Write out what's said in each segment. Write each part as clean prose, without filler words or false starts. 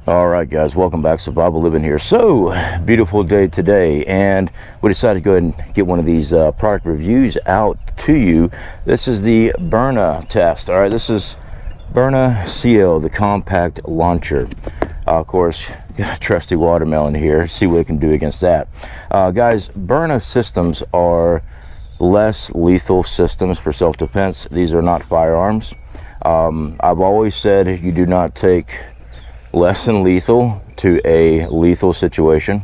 All right, guys, welcome back. Survival Living here. So beautiful day today, and we decided to go ahead and get one of these product reviews out to you. This is the Byrna test. All right, this is Byrna CL, the compact launcher. Of course, got a trusty watermelon here. See what it can do against that. Guys, Byrna systems are less lethal systems for self-defense. These are not firearms. I've always said you do not take less than lethal to a lethal situation.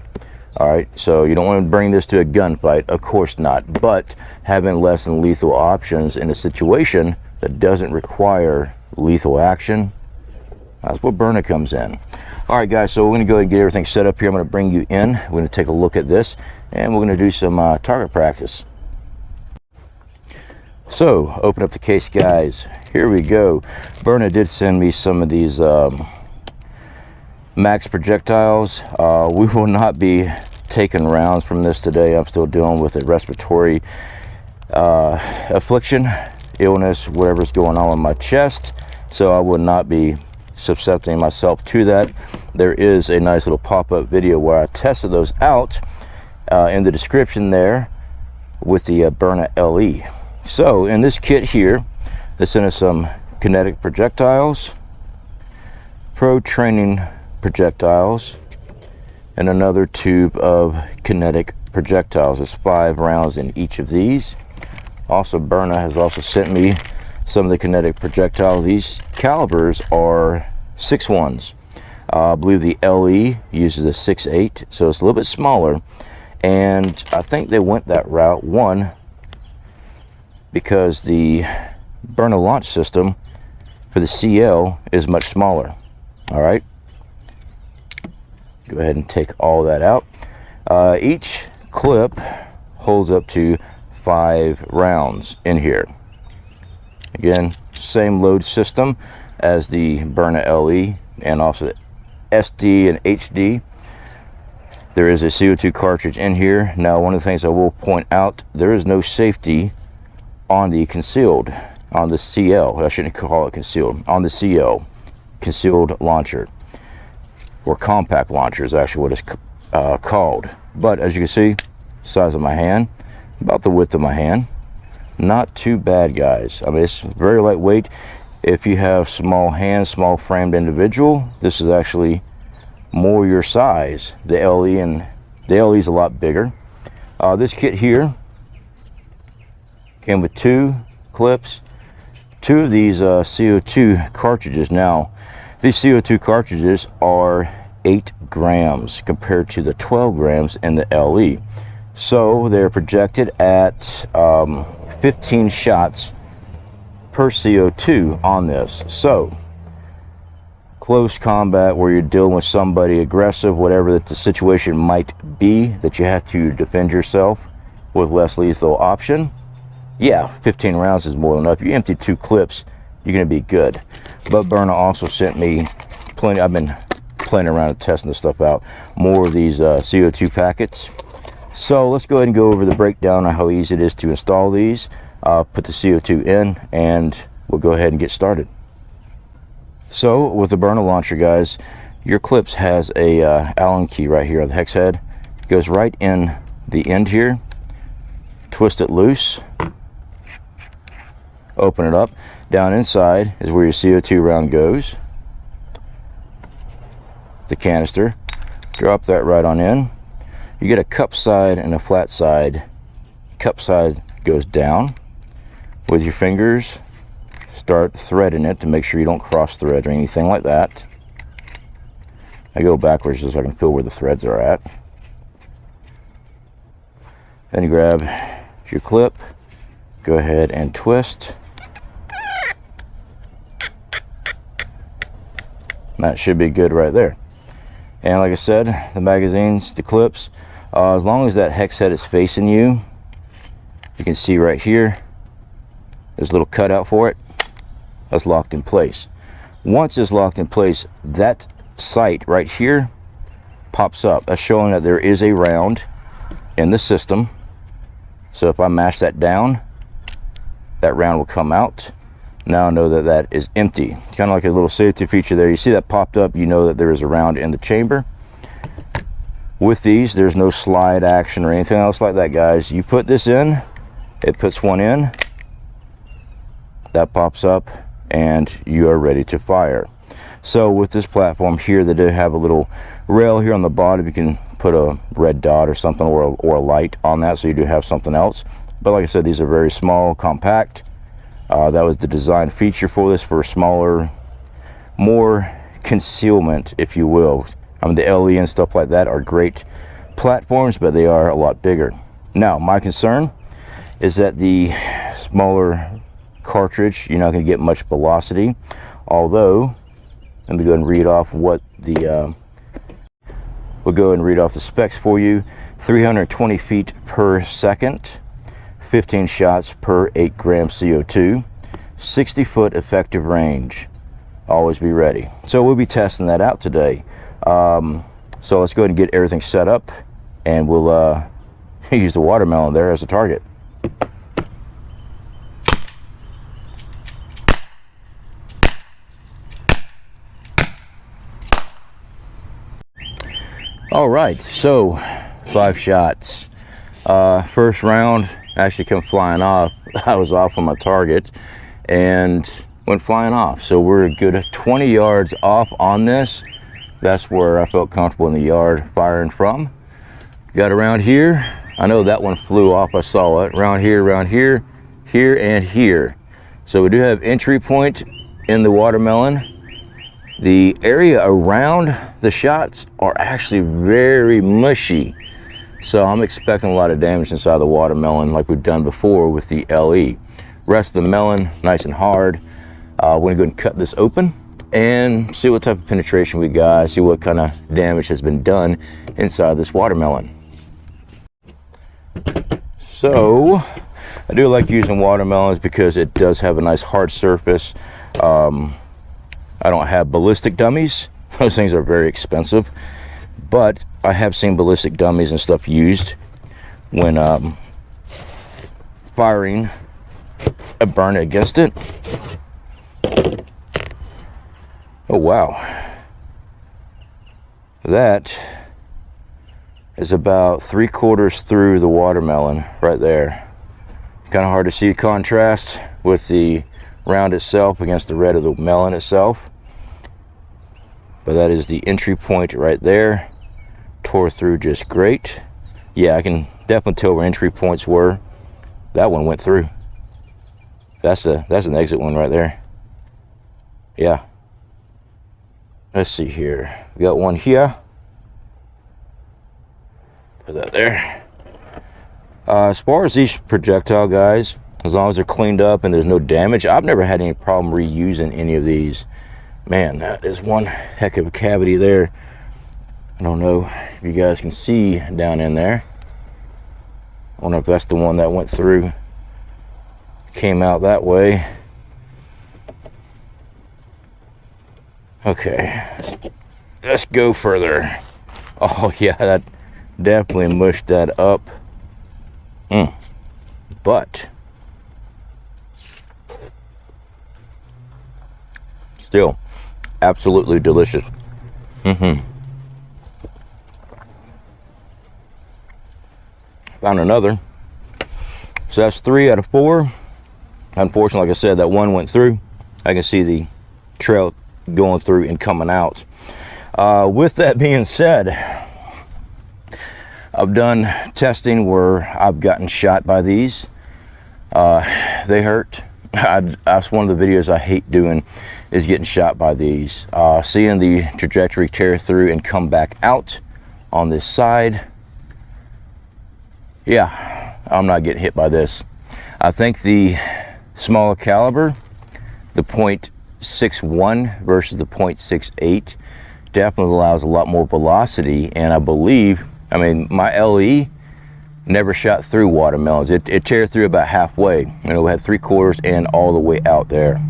All right, so you don't want to bring this to a gunfight, of course not, but having less than lethal options in a situation that doesn't require lethal action, that's where Byrna comes in. All right, guys, so we're going to go ahead and get everything set up here. I'm going to bring you in. We're going to take a look at this, and we're going to do some target practice. So open up the case, guys. Here we go. Byrna did send me some of these max projectiles. We will not be taking rounds from this today. I'm still dealing with a respiratory affliction, illness, whatever's going on in my chest, so I will not be subjecting myself to that. There is a nice little pop-up video where I tested those out in the description there with the Byrna LE. So in this kit here, they sent us some kinetic projectiles, pro training projectiles, and another tube of kinetic projectiles. There's 5 rounds in each of these. Also, Byrna has also sent me some of the kinetic projectiles. These calibers are 6.1s. I believe the LE uses a 6.8, so it's a little bit smaller, and I think they went that route, one, because the Byrna launch system for the CL is much smaller. All right, go ahead and take all that out. Each clip holds up to 5 rounds in here. Again, same load system as the Byrna LE and also the SD and HD. There is a CO2 cartridge in here. Now, one of the things I will point out, there is no safety on the concealed, on the CL. I shouldn't call it concealed. On the CL, concealed launcher, or compact launcher is actually what it's called. But as you can see, size of my hand, about the width of my hand. Not too bad, guys. I mean, it's very lightweight. If you have small hands, small framed individual, this is actually more your size. The LE, and the LE is a lot bigger. This kit here came with 2 clips, 2 of these CO2 cartridges. Now, these CO2 cartridges are 8 grams compared to the 12 grams in the LE. So they're projected at 15 shots per CO2 on this. So close combat, where you're dealing with somebody aggressive, whatever that the situation might be, that you have to defend yourself with less lethal option, yeah, 15 rounds is more than enough. You empty 2 clips, you're going to be good. But Byrna also sent me plenty. I've been playing around and testing this stuff out. More of these CO2 packets. So let's go ahead and go over the breakdown on how easy it is to install these. Put the CO2 in, and we'll go ahead and get started. So with the Byrna launcher, guys, your clips has a Allen key right here on the hex head. It goes right in the end here. Twist it loose. Open it up. Down inside is where your CO2 round goes. The canister. Drop that right on in. You get a cup side and a flat side. Cup side goes down. With your fingers, start threading it to make sure you don't cross thread or anything like that. I go backwards just so I can feel where the threads are at. Then you grab your clip. Go ahead and twist. That should be good right there. And like I said, the magazines, the clips, as long as that hex head is facing you, you can see right here, there's a little cutout for it. That's locked in place. Once it's locked in place, that sight right here pops up. That's showing that there is a round in the system. So if I mash that down, that round will come out. Now know that that is empty. It's kind of like a little safety feature there. You see that popped up, you know that there is a round in the chamber. With these, there's no slide action or anything else like that, guys. You put this in, it puts one in, that pops up, and you are ready to fire. So with this platform here, they do have a little rail here on the bottom. You can put a red dot or something, or a light on that, so you do have something else. But like I said, these are very small, compact. That was the design feature for this, for smaller, more concealment, if you will. I mean, the LE and stuff like that are great platforms, but they are a lot bigger. Now, my concern is that the smaller cartridge, you're not going to get much velocity. Although, let me go ahead and read off what the we'll go ahead and read off the specs for you. 320 feet per second, 15 shots per 8 gram CO2, 60-foot effective range. Always be ready. So we'll be testing that out today. So let's go ahead and get everything set up, and we'll use the watermelon there as a target. All right, so 5 shots. First round actually come flying off. I was off on my target and went flying off. So we're a good 20 yards off on this. That's where I felt comfortable in the yard firing from. Got around here. I know that one flew off. I saw it. Around here, here, and here. So we do have entry point in the watermelon. The area around the shots are actually very mushy. So I'm expecting a lot of damage inside the watermelon like we've done before with the LE. Rest of the melon, nice and hard. We're gonna go and cut this open and see what type of penetration we got, see what kind of damage has been done inside this watermelon. So I do like using watermelons because it does have a nice hard surface. I don't have ballistic dummies. Those things are very expensive, but I have seen ballistic dummies and stuff used when firing a Byrna against it. Oh wow, that is about 3/4 through the watermelon right there. Kind of hard to see contrast with the round itself against the red of the melon itself, but that is the entry point right there. Tore through just great. Yeah, I can definitely tell where entry points were. That one went through. That's an exit one right there. Yeah. Let's see here. We got one here. Put that there. As far as these projectile guys, as long as they're cleaned up and there's no damage, I've never had any problem reusing any of these. Man, that is one heck of a cavity there. I don't know if you guys can see down in there. I wonder if that's the one that went through, came out that way. Okay, let's go further. Oh yeah, that definitely mushed that up. But still absolutely delicious. Found another. So that's 3 out of 4. Unfortunately, like I said, that one went through. I can see the trail going through and coming out. With that being said, I've done testing where I've gotten shot by these. They hurt. That's one of the videos I hate doing, is getting shot by these. Seeing the trajectory tear through and come back out on this side. Yeah, I'm not getting hit by this. I think the smaller caliber, the .61 versus the .68, definitely allows a lot more velocity. And I believe, I mean, my LE never shot through watermelons. It tear through about halfway. You know, we had 3/4 and all the way out there.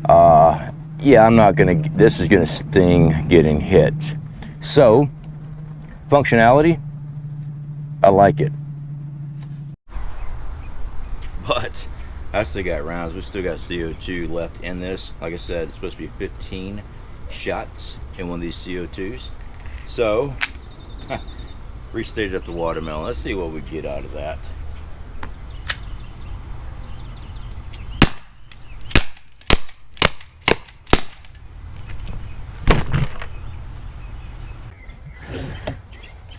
Yeah, I'm not gonna, this is gonna sting getting hit. So, functionality, I like it. But I still got rounds. We still got CO2 left in this. Like I said, it's supposed to be 15 shots in one of these CO2s. So, restated up the watermelon. Let's see what we get out of that.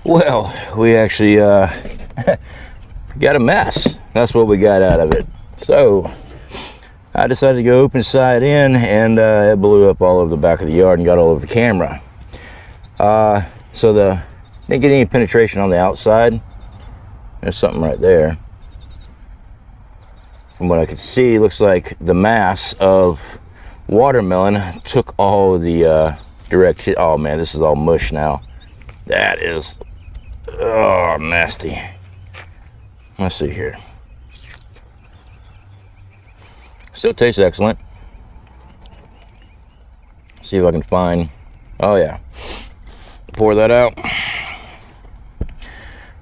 Well, we actually got a mess. That's what we got out of it. So I decided to go open side in, and it blew up all over the back of the yard and got all over the camera. So didn't get any penetration on the outside. There's something right there. From what I could see, looks like the mass of watermelon took all the direct hit. Oh man, this is all mush now. That is, oh, nasty. Let's see here. Still tastes excellent. See if I can find, oh yeah. Pour that out.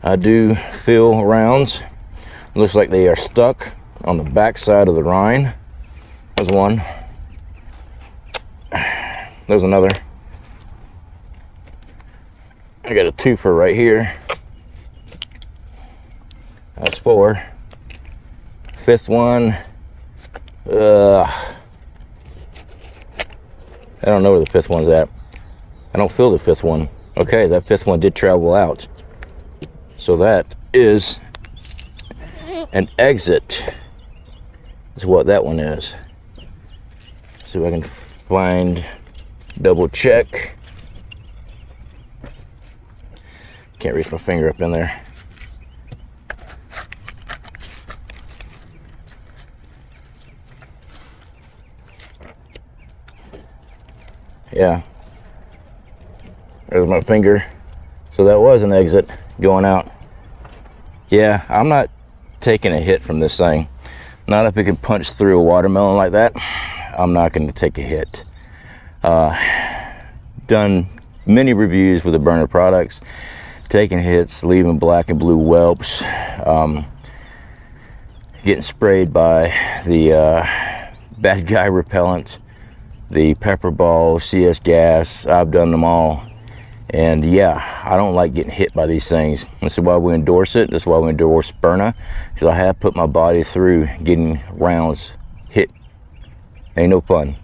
I do feel rounds. Looks like they are stuck on the back side of the rind. There's one. There's another. I got a twofer right here. That's 4. Fifth one. I don't know where the fifth one's at. I don't feel the fifth one. Okay, that fifth one did travel out. So that is an exit, is what that one is. See if I can find, double check. Can't reach my finger up in there. Yeah, there's my finger. So that was an exit going out. Yeah, I'm not taking a hit from this thing. Not if it can punch through a watermelon like that. I'm not going to take a hit. Done many reviews with the Byrna products, taking hits, leaving black and blue whelps, getting sprayed by the bad guy repellent, the pepper ball, CS gas. I've done them all, and yeah, I don't like getting hit by these things. This is why we endorse it. This is why we endorse Byrna, because I have put my body through getting rounds hit. Ain't no fun.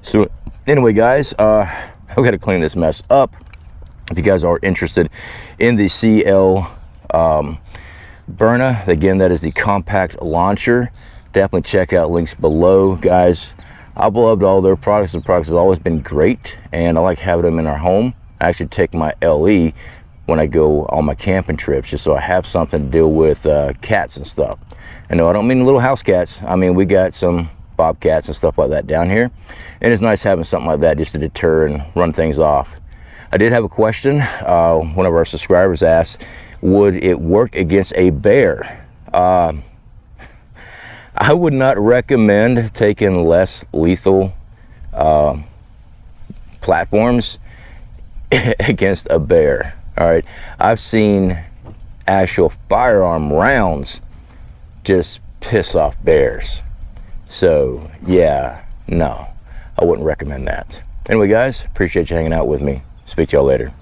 So anyway, guys, I've got to clean this mess up. If you guys are interested in the CL Byrna, again, that is the compact launcher. Definitely check out links below, guys. I've loved all their products. The products have always been great, and I like having them in our home. I actually take my LE when I go on my camping trips, just so I have something to deal with cats and stuff. And no, I don't mean little house cats. I mean, we got some bobcats and stuff like that down here, and it's nice having something like that just to deter and run things off. I did have a question. One of our subscribers asked, would it work against a bear? I would not recommend taking less lethal platforms against a bear. All right, I've seen actual firearm rounds just piss off bears. So yeah, no, I wouldn't recommend that. Anyway, guys, appreciate you hanging out with me. Speak to y'all later.